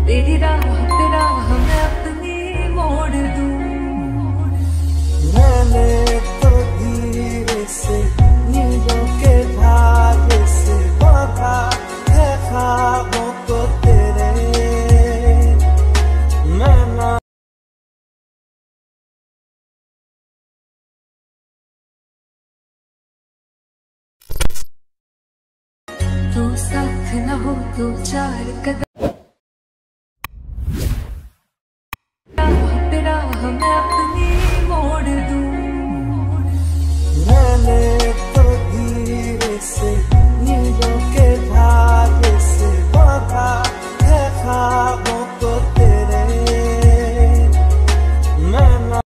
तेरी राह पे राह मैं अपनी मोड़ दूं। मैंने तो धीरे से नीलों के धागे से बांधा है ख्वाबों को तेरे। मैं ना तू साथ न हो तो चार कदम राह मैं अपनी मोड़ दूं। मैंने तो धीरे से नीलों के धागे से बांधा है ख्वाबों को तेरे। मैं ना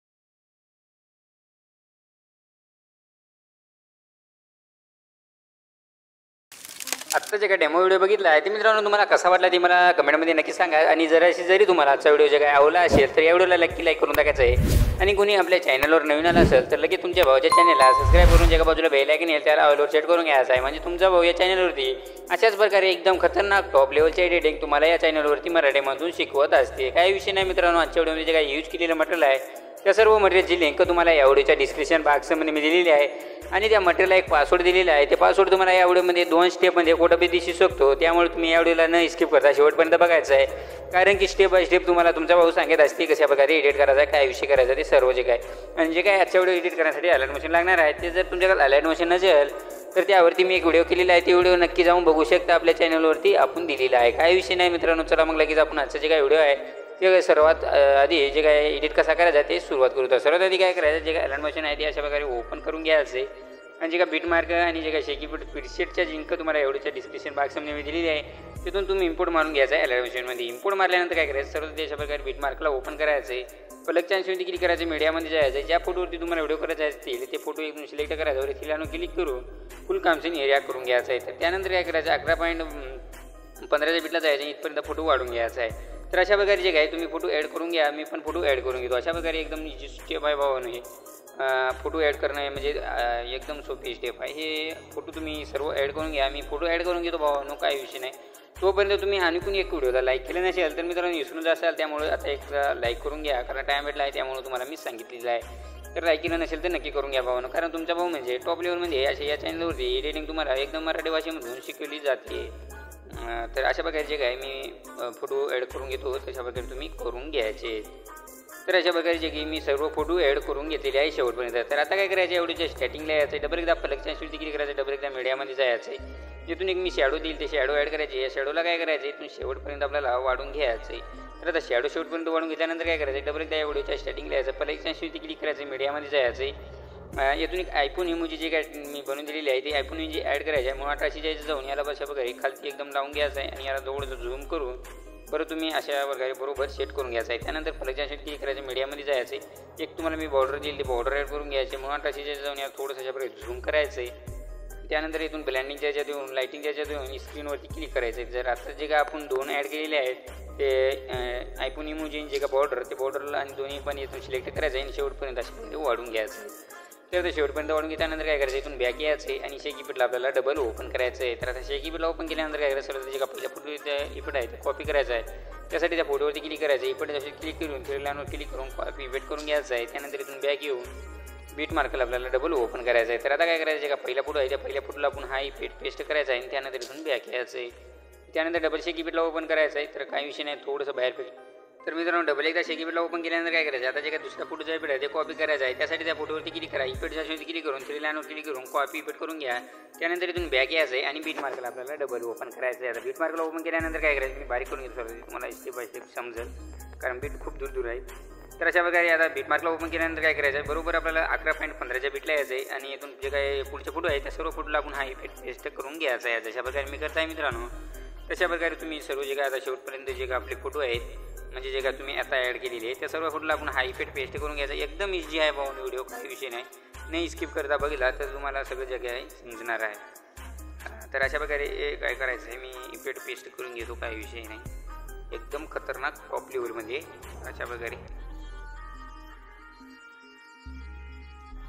आत्ता जे काय डेमो व्हिडिओ बघितला आहे ते मित्रांनो तुम्हाला कसा वाटला ते मला कमेंटमध्ये नक्की सांगा। आणि जरी तुम्हाला आजचा व्हिडिओ जे काय आवडला असेल तर या व्हिडिओला नक्की लाईक करून टाकायचं आहे। आणि कोणी आपल्या चॅनलवर नवीन आला असेल तर लगेच तुमच्या भाऊच्या चॅनलला सबस्क्राईब करून ज्या बाजूला बेल आयकॉन येईल त्याला ऑलवर सेट करून घ्यायचं आहे। म्हणजे तुमचा भाऊ या चॅनलवरती अशाच प्रकारे एकदम खतरनाक टॉप लेवलचे एडिटिंग तुम्हाला या चॅनलवरती मराठीमधून शिकवत असते। काही विषय नाही मित्रांनो, आजच्या व्हिडिओमध्ये जे काही यूज केलेलं मटेरियल आहे त्या सर्व मटेरियलची लिंक तुम्हाला या व्हिडिओच्या डिस्क्रिप्शन बॉक्समध्ये मी दिलेली आहे। आणि त्या मटेरियलला एक पासवर्ड दिलेला आहे, ते पासवर्ड तुम्हाला या व्हिडिओमध्ये 2 स्टेपमध्ये कुठेही दिसू शकतो। त्यामुळे तुम्ही या व्हिडिओला न स्किप करता शेवटपर्यंत बघायचं आहे, कारण की स्टेप बाय स्टेप तुम्हाला तुमचा भाऊ सांगत असते कशा प्रकारे एडिट करायचं आहे, काय विषय करायचा ते सर्व जे काय। आणि जे काय आजच्या व्हिडिओ एडिट करण्यासाठी अलाइट मशीन लागणार आहे ते जर तुमच्याकडे अलाइट मशीन नसेल तर त्यावरती मी एक व्हिडिओ केलेला आहे, ते व्हिडिओ नक्की जाऊन बघू शकता, आपल्या चॅनलवरती आपण दिलेला आहे। काय विषय नाही मित्रांनो, चला मग लगेच आपण आजचा जे काय व्हिडिओ आहे ते सर्वात आधी जे काय एडिट कसा करायचा ते सुरुवात करू। तर सर्वात आधी काय करायचं, जे काय अलाइट मशीन आहे ते अशा प्रकारे ओपन करून घ्यायचे। आणि जे काय बीट मार्क आणि जे काय शेकी प्रीसेटच्या लिंक तुम्हाला एवढ्याच्या डिस्क्रिप्शन बॉक्समध्ये मी दिलेली आहे, तिथून तुम्ही इम्पोर्ट मारून घ्यायचा आहे। अलाइट मशीनमध्ये इम्पोर्ट मारल्यानंतर काय करायचं, सर्वात अशा प्रकारे बीट मार्कला ओपन करायचं आहे। प्लगच्या अंशावरती क्लिक करायचं, मीडियामध्ये जायचं आहे, ज्या फोटोवरती तुम्हाला व्हिडिओ करायचा असतील ते फोटो एकदम सिलेक्ट करायचा, वर तिला क्लिक करून फुल कामसेन एरिया करून घ्यायचा आहे। तर त्यानंतर काय करायचं, 11.15च्या बीटला जायचं, इथपर्यंत फोटो वाढून घ्यायचा आहे। तर अशा प्रकारे जे काय तुम्ही फोटो ॲड करून घ्या, मी पण फोटो ॲड करून घेतो। अशा प्रकारे एकदम जी स्टेप आहे भावानं हे फोटो ॲड करणं आहे म्हणजे एकदम सोपी स्टेप आहे। हे फोटो तुम्ही सर्व ॲड करून घ्या, मी फोटो ॲड करून घेतो भावानो, काही विषय नाही। तोपर्यंत तुम्ही आणखीन एक व्हिडिओला लाईक केलं नसेल तर मित्रांनो विसरून असाल, त्यामुळे आता एक लाईक करून घ्या, कारण टाईम भेटला आहे त्यामुळे तुम्हाला मी सांगितलेलं आहे। तर लाईक केलं नसेल तर नक्की करून घ्या भावानो, कारण तुमचा भाऊ म्हणजे टॉप लेवलमध्ये अशा या चॅनलवरती एडिटिंग तुम्हाला एकदम मराठी भाषेमधून शिकवली जाते। तर अशा प्रकारे जे काय मी फोटो ॲड करून घेतो तशा प्रकारे तुम्ही करून घ्यायचे। तर अशा प्रकारे जे की मी सर्व फोटो ॲड करून घेतलेले आहे शेवटपर्यंत। तर आता काय करायचं, एवढ्याच्या स्टार्टिंगला यायचं आहे, डबल एकदा प्लगच्या अंशावरती क्लिक करायचं, डबल एकदा मीडियामध्ये जायचं आहे, जिथून एक मी शॅडो देईल ते शॅडो ॲड करायचे। या शॅडोला काय करायचं, इथून शेवटपर्यंत आपल्याला वाढून घ्यायचं आहे। तर आता शॅडो शेवटपर्यंत वाढून घेतल्यानंतर काय करायचं, डबल एकदा या व्हिडिओच्या स्टार्टिंगला यायचं, प्लगच्या अंशावरती क्लिक करायचं, मीडियामध्ये जायचं आहे। यातून एक आयफोन इमोजी जे काय मी बनवून दिलेली आहे ते आयफोन इमोजी ॲड करायचे आहे। मुळात अशी जायचं जाऊन याला अशा प्रकारे खालती एकदम लावून घ्यायचं आहे आणि याला जवळचं झूम करून बरं तुम्ही अशा प्रकारे बरोबर सेट करून घ्यायचं आहे। त्यानंतर प्लगच्या अंशावरती क्लिक करायचं, मीडियामध्ये जायचं आहे, एक तुम्हाला मी बॉर्डर दिली ते बॉर्डर ॲड करून घ्यायचे। मुळात अशी जायचं जाऊन याला थोडंसं अशा प्रकारे झूम करायचं आहे। त्यानंतर इथून ब्लँडिंगच्या याच्यात येऊन लाईटिंगच्या याच्यात येऊन स्क्रीनवरती क्लिक करायचं आहे। जर आता जे काय आपण 2 ॲड केलेले आहेत ते आयफोन इमोजी जे का बॉर्डर ते बॉर्डरला आणि दोन्ही पण इथून सिलेक्ट करायचं आहे आणि शेवटपर्यंत अशा वाढून घ्यायचं आहे। तर शेवटपर्यंत वाढून घेतल्यानंतर काय करायचं, इथून बॅक यायचं आहे आणि शेकी बीटला आपल्याला डबल ओपन करायचं आहे। तर आता शेकी बीटला ओपन केल्यानंतर काय करायचं, सर्व जे का आपल्या फोटो इफेक्ट आहे ते कॉपी करायचा आहे। त्यासाठी त्या फोटोवरती क्लिक करायचं, इफेक्ट जशी क्लिक करून फिरल्यावर क्लिक करून कॉपी इफेक्ट करून घ्यायचं आहे। त्यानंतर इथून बॅक येऊन बीट मार्कला आपल्याला डबल ओपन करायचं आहे। तर आता काय करायचं, जे का पहिला फोटो आहे त्या पहिल्या फोटोला आपण हा इफेक्ट पेस्ट करायचा आहे आणि त्यानंतर इथून बॅक यायचं आहे। त्यानंतर डबल शेकी बीटला ओपन करायचं आहे। तर काही विषय नाही, थोडंसं बाहेर तर मित्रांनो डबल एकदा शेकी बीटला ओपन केल्यानंतर काय करायचं, आता जे काय दुसऱ्या फोटोचा इफेक्ट आहे ते कॉपी करायचा आहे। त्यासाठी त्या फोटोवरती क्लिक करा, इफेक्टच्या अंशावरती क्लिक करून 3 लाईनवर क्लिक करून कॉपी इफेक्ट करून घ्या। त्यानंतर इथून बॅक यायचं आहे आणि बीट मार्कला आपल्याला डबल ओपन करायचं आहे। आता बीट मार्कला ओपन केल्यानंतर काय करायचं, मी बारीक करून घेतो तुम्हाला स्टेप बाय स्टेप समजेल, कारण बीट खूप दूर आहे। तर अशा प्रकारे आता बीट मार्कला ओपन केल्यानंतर काय करायचं, बरोबर आपल्याला 11.15च्या बीटला यायचं आहे आणि इथून जे काय पुढचे फोटो आहे त्या सर्व फोटोला आपण हा इफेक्ट पेस्ट करून घ्यायचा आहे। जशा प्रकारे मी करताय मित्रांनो तशा प्रकारे तुम्ही सर्व जे काय आता शेवटपर्यंत जे काय आपले फोटो आहेत म्हणजे जे काय तुम्ही आता ॲड केलेली आहे त्या सर्व फोटोला आपण हा इफेक्ट पेस्ट करून घ्यायचा। एकदम इझी आहे भाऊ व्हिडिओ, काही विषय नाही स्किप करता बघितला तर तुम्हाला सगळं जे काय समजणार आहे। तर अशा प्रकारे काय करायचं आहे, मी इफेक्ट पेस्ट करून घेतो, काही विषय नाही। एकदम खतरनाक टॉप लेवलमध्ये अशा प्रकारे.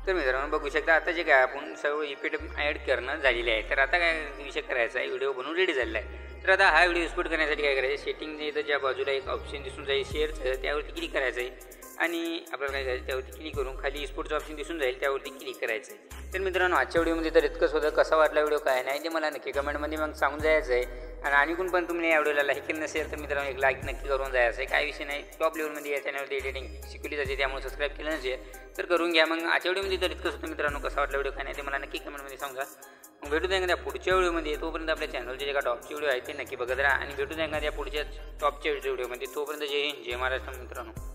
तर मित्रांनो बघू शकता आता जे काय आपण सर्व इफेक्ट ॲड करणं झालेले आहे. तर आता काय विषय करायचा आहे, व्हिडिओ बनवून रेडी झालेला आहे. तर आता हा व्हिडिओ एक्सपोर्ट करण्यासाठी काय करायचं, सेटिंग जे इथं ज्या बाजूला एक ऑप्शन दिसून जाईल शेअरचं, त्यावरती क्लिक करायचं आहे आणि आपल्याला काय करायचं त्यावरती क्लिक करून खाली एक्सपोर्टचं ऑप्शन दिसून जाईल त्यावरती क्लिक करायचं आहे. तर मित्रांनो आजच्या व्हिडिओमध्ये तर इतकंच होतं. कसा वाटला व्हिडिओ काय नाही ते मला नक्की कमेंटमध्ये मग सांगून जायचं आहे. आणि कोण पण तुम्ही या व्हिडिओला लाईक केलं नसेल तर मित्रांनो एक लाईक नक्की करून जायचं आहे. काही विषय नाही, टॉप लेवलमध्ये या चॅनलवरती एडिटिंग शिकवली जाते, त्यामुळे सबस्क्राईब केलं नसेल तर करून घ्या. मग आजच्या व्हिडिओमध्ये तर इतकंच होतं मित्रांनो. कसा वाटला व्हिडिओ काय नाही ते मला नक्की कमेंटमध्ये सांगा. मग भेटू द्या त्या पुढच्या व्हिडिओमध्ये. तोपर्यंत आपल्या चॅनलचे जे का टॉपचे व्हिडिओ आहेत ते नक्की बघत राहा आणि भेटू द्या त्या पुढच्या टॉपच्या व्हिडिओमध्ये. तोपर्यंत जय हिंद, जय महाराष्ट्र मित्रांनो.